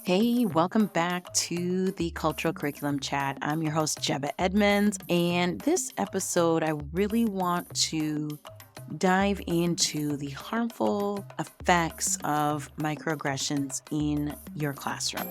Hey, welcome back to the Cultural Curriculum Chat. I'm your host, Jeba Edmonds, and this episode, I really want to dive into the harmful effects of microaggressions in your classroom.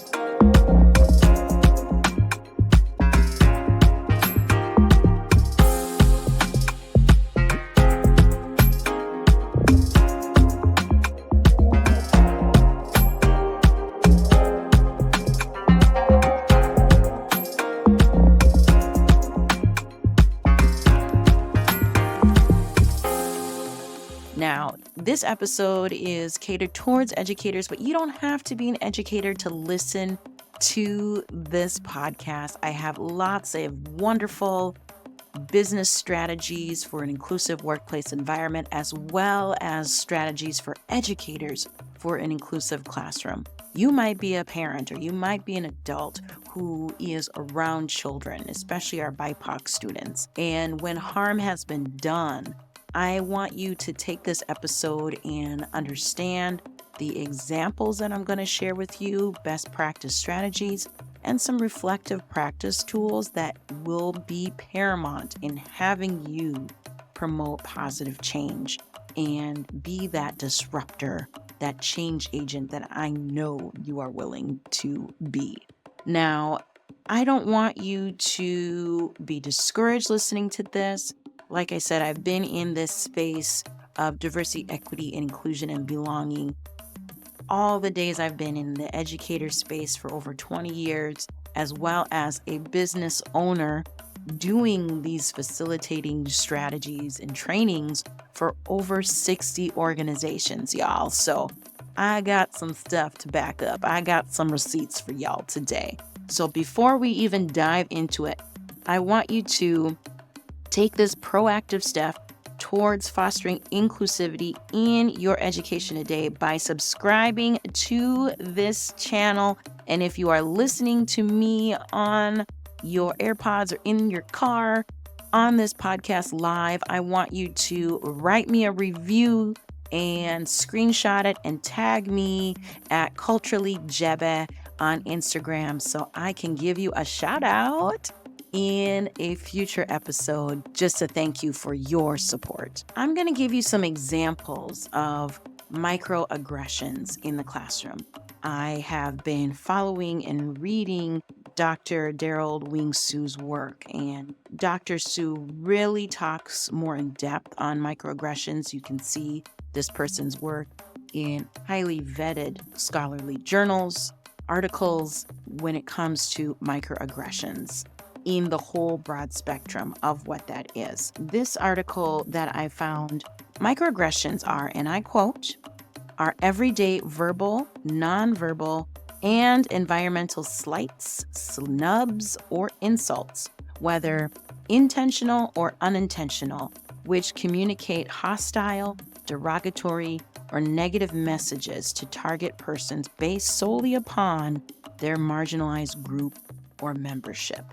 Now, this episode is catered towards educators, but you don't have to be an educator to listen to this podcast. I have lots of wonderful business strategies for an inclusive workplace environment, as well as strategies for educators for an inclusive classroom. You might be a parent or you might be an adult who is around children, especially our BIPOC students. And when harm has been done, I want you to take this episode and understand the examples that I'm going to share with you, best practice strategies, and some reflective practice tools that will be paramount in having you promote positive change and be that disruptor, that change agent that I know you are willing to be. Now, I don't want you to be discouraged listening to this. Like I said, I've been in this space of diversity, equity, inclusion, and belonging all the days I've been in the educator space for over 20 years, as well as a business owner doing these facilitating strategies and trainings for over 60 organizations, y'all. So I got some stuff to back up. I got some receipts for y'all today. So before we even dive into it, I want you to take this proactive step towards fostering inclusivity in your education today by subscribing to this channel. And if you are listening to me on your AirPods or in your car on this podcast live, I want you to write me a review and screenshot it and tag me at culturallyjebe on Instagram so I can give you a shout out in a future episode just to thank you for your support. I'm going to give you some examples of microaggressions in the classroom. I have been following and reading Dr. Daryl Wing Sue's work, and Dr. Sue really talks more in depth on microaggressions. You can see this person's work in highly vetted scholarly journals, articles when it comes to microaggressions in the whole broad spectrum of what that is. This article that I found, microaggressions are, and I quote, are everyday verbal, nonverbal, and environmental slights, snubs, or insults, whether intentional or unintentional, which communicate hostile, derogatory, or negative messages to target persons based solely upon their marginalized group or membership.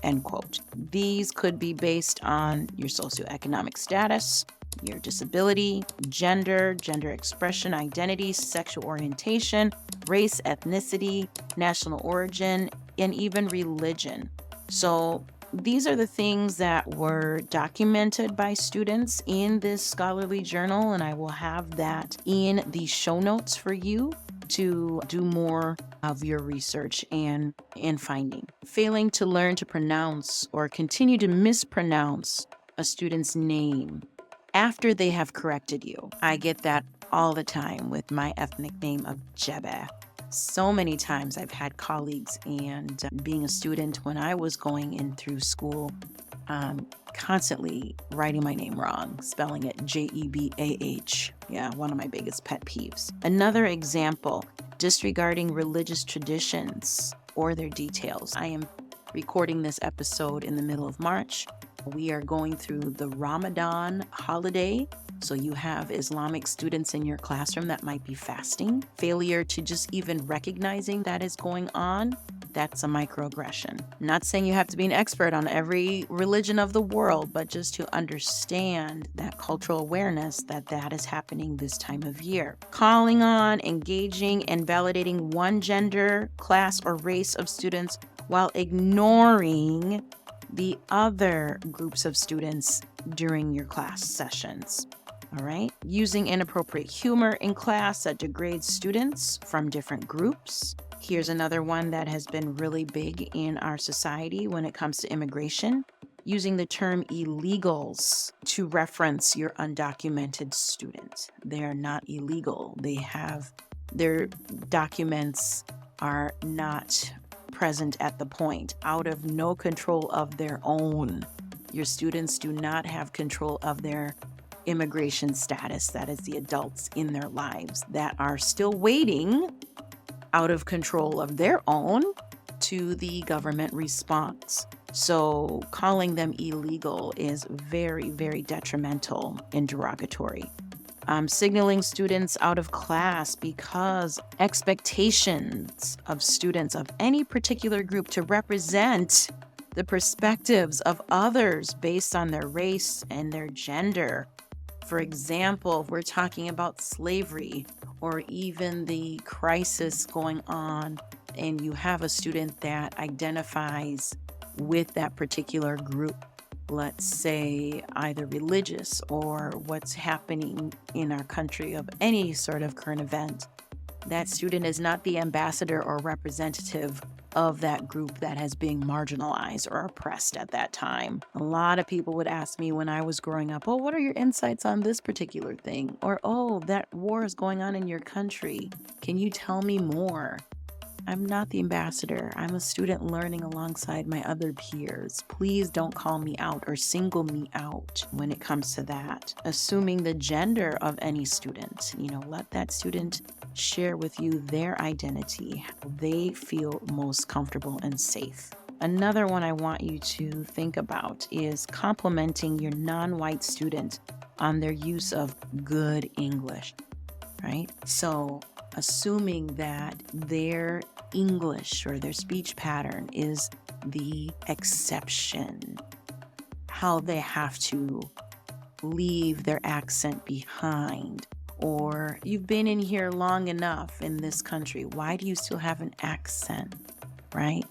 End quote. These could be based on your socioeconomic status, your disability, gender expression, identity, sexual orientation, race, ethnicity, national origin, and even religion. So these are the things that were documented by students in this scholarly journal, and I will have that in the show notes for you to do more of your research and finding. Failing to learn to pronounce or continue to mispronounce a student's name after they have corrected you. I get that all the time with my ethnic name of Jebe. So many times I've had colleagues, and being a student when I was going in through school, constantly writing my name wrong, spelling it Jebah. Yeah, one of my biggest pet peeves. Another example, disregarding religious traditions or their details. I am recording this episode in the middle of March. We are going through the Ramadan holiday. So you have Islamic students in your classroom that might be fasting. Failure to just even recognizing that is going on that's a microaggression. Not saying you have to be an expert on every religion of the world, but just to understand that cultural awareness that that is happening this time of year. Calling on, engaging, and validating one gender, class, or race of students while ignoring the other groups of students during your class sessions. All right. Using inappropriate humor in class that degrades students from different groups. Here's another one that has been really big in our society when it comes to immigration. Using the term illegals to reference your undocumented student. They are not illegal. Their documents are not present at the point, out of no control of their own. Your students do not have control of their immigration status. That is the adults in their lives that are still waiting out of control of their own to the government response. So calling them illegal is very, very detrimental and derogatory. Signaling students out of class because expectations of students of any particular group to represent the perspectives of others based on their race and their gender. For example, if we're talking about slavery or even the crisis going on, and you have a student that identifies with that particular group, let's say either religious or what's happening in our country of any sort of current event, that student is not the ambassador or representative of that group that has being marginalized or oppressed at that time. A lot of people would ask me when I was growing up, oh, what are your insights on this particular thing? Or, oh, that war is going on in your country. Can you tell me more? I'm not the ambassador. I'm a student learning alongside my other peers. Please don't call me out or single me out when it comes to that. Assuming the gender of any student, let that student share with you their identity, how they feel most comfortable and safe. Another one I want you to think about is complimenting your non-white student on their use of good English, right? So assuming that their English or their speech pattern is the exception, how they have to leave their accent behind, or you've been in here long enough in this country, why do you still have an accent, right?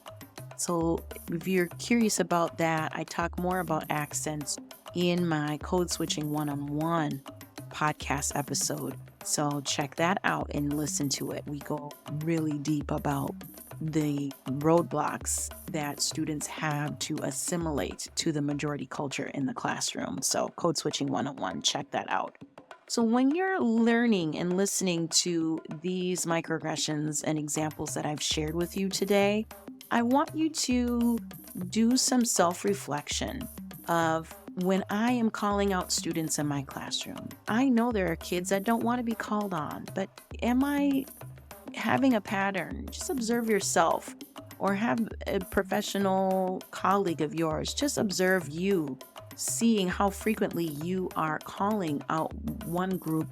So if you're curious about that, I talk more about accents in my Code Switching One-on-One podcast episode. So check that out and listen to it. We go really deep about the roadblocks that students have to assimilate to the majority culture in the classroom. So Code Switching 101, check that out. So when you're learning and listening to these microaggressions and examples that I've shared with you today, I want you to do some self-reflection of when I am calling out students in my classroom. I know there are kids that don't want to be called on, but am I having a pattern? Just observe yourself, or have a professional colleague of yours just observe you, seeing how frequently you are calling out one group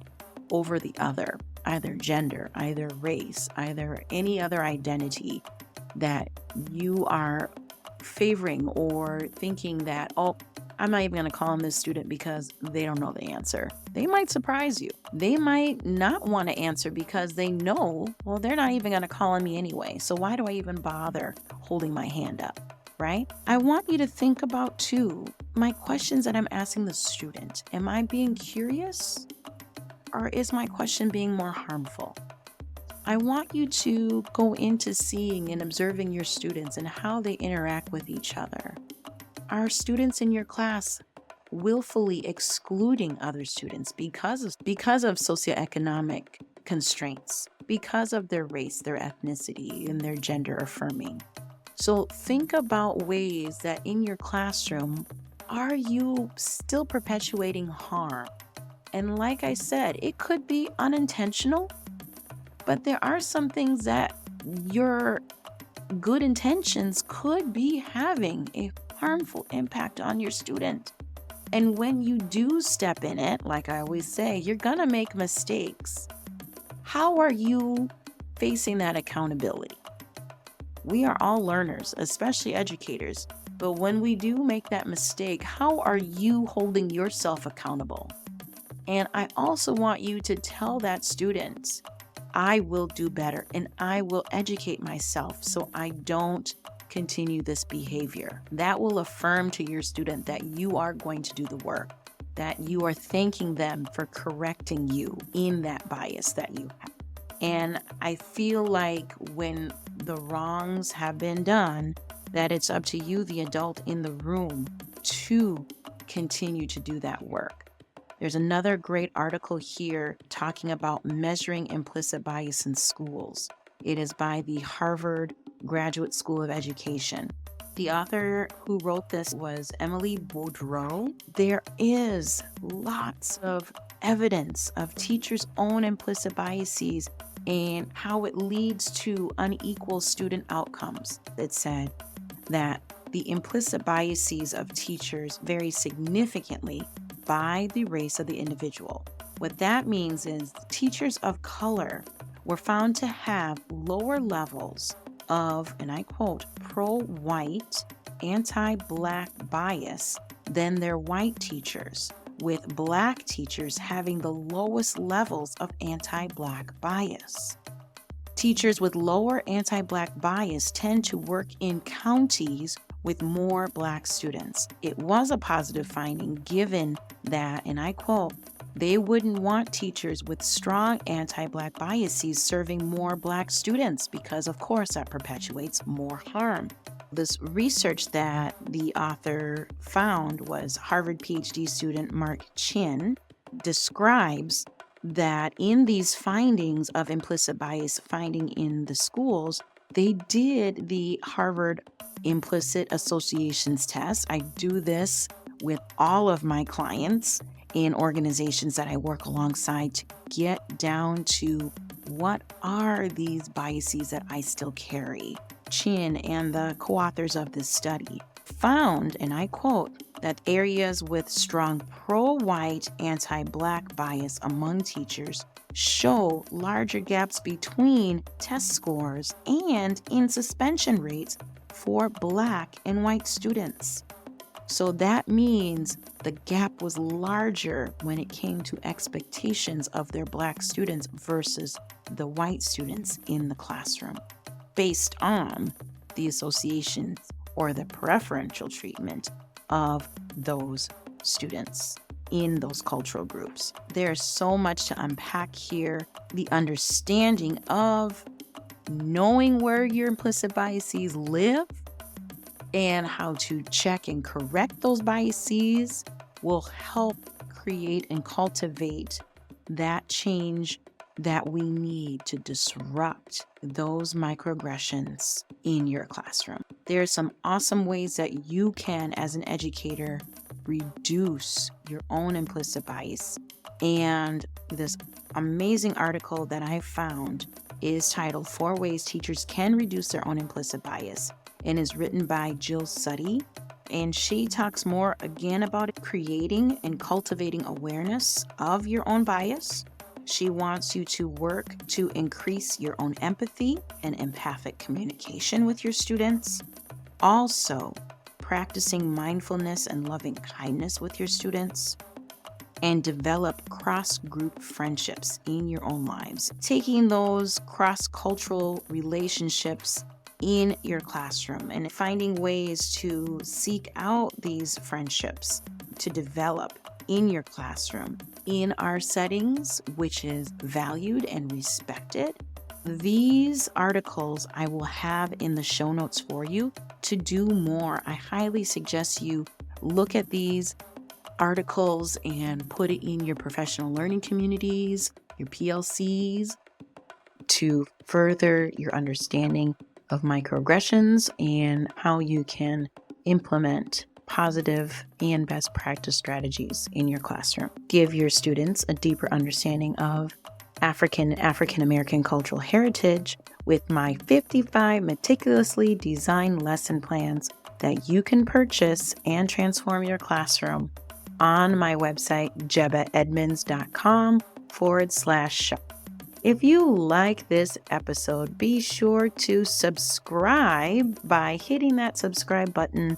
over the other, either gender, either race, either any other identity that you are favoring or thinking that, oh, I'm not even going to call on this student because they don't know the answer. They might surprise you. They might not want to answer because they know, well, they're not even going to call on me anyway. So why do I even bother holding my hand up, right? I want you to think about, too, my questions that I'm asking the student. Am I being curious, or is my question being more harmful? I want you to go into seeing and observing your students and how they interact with each other. Are students in your class willfully excluding other students because of socioeconomic constraints, because of their race, their ethnicity, and their gender affirming? So think about ways that in your classroom, are you still perpetuating harm? And like I said, it could be unintentional, but there are some things that your good intentions could be having a harmful impact on your student. And when you do step in it, like I always say, you're gonna make mistakes. How are you facing that accountability? We are all learners, especially educators. But when we do make that mistake, how are you holding yourself accountable? And I also want you to tell that student, I will do better and I will educate myself so I don't continue this behavior. That will affirm to your student that you are going to do the work, that you are thanking them for correcting you in that bias that you have. And I feel like when the wrongs have been done, that it's up to you, the adult in the room, to continue to do that work. There's another great article here talking about measuring implicit bias in schools. It is by the Harvard Graduate School of Education. The author who wrote this was Emily Boudreau. There is lots of evidence of teachers' own implicit biases and how it leads to unequal student outcomes. It said that the implicit biases of teachers vary significantly by the race of the individual. What that means is teachers of color were found to have lower levels of, and I quote, pro-white, anti-black bias than their white teachers, with black teachers having the lowest levels of anti-black bias. Teachers with lower anti-black bias tend to work in counties with more black students. It was a positive finding given that, and I quote, they wouldn't want teachers with strong anti-black biases serving more black students because, of course, that perpetuates more harm. This research that the author found was Harvard PhD student Mark Chin describes that in these findings of implicit bias finding in the schools, they did the Harvard Implicit Associations test. I do this with all of my clients in organizations that I work alongside to get down to what are these biases that I still carry. Chin and the co-authors of this study found, and I quote, that areas with strong pro-white, anti-black bias among teachers show larger gaps between test scores and in suspension rates for black and white students. So that means the gap was larger when it came to expectations of their black students versus the white students in the classroom, based on the associations or the preferential treatment of those students in those cultural groups. There's so much to unpack here. The understanding of knowing where your implicit biases live and how to check and correct those biases will help create and cultivate that change that we need to disrupt those microaggressions in your classroom. There are some awesome ways that you can, as an educator, reduce your own implicit bias. And this amazing article that I found is titled 4 Ways Teachers Can Reduce Their Own Implicit Bias, and is written by Jill Suddy. And she talks more again about creating and cultivating awareness of your own bias. She wants you to work to increase your own empathy and empathic communication with your students. Also, practicing mindfulness and loving kindness with your students. And develop cross-group friendships in your own lives. Taking those cross-cultural relationships in your classroom and finding ways to seek out these friendships to develop in your classroom, in our settings, which is valued and respected. These articles I will have in the show notes for you. To do more, I highly suggest you look at these articles and put it in your professional learning communities, your PLCs, to further your understanding of microaggressions and how you can implement positive and best practice strategies in your classroom. Give your students a deeper understanding of African American cultural heritage with my 55 meticulously designed lesson plans that you can purchase and transform your classroom on my website, jebaedmonds.com/shop. If you like this episode, be sure to subscribe by hitting that subscribe button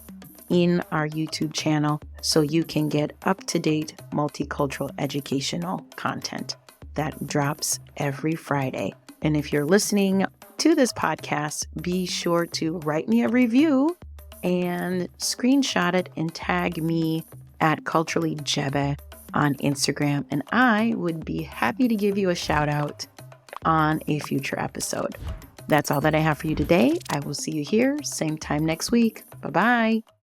in our YouTube channel so you can get up-to-date multicultural educational content that drops every Friday. And if you're listening to this podcast, be sure to write me a review and screenshot it and tag me at culturallyjebe on Instagram. And I would be happy to give you a shout out on a future episode. That's all that I have for you today. I will see you here, same time next week. Bye-bye.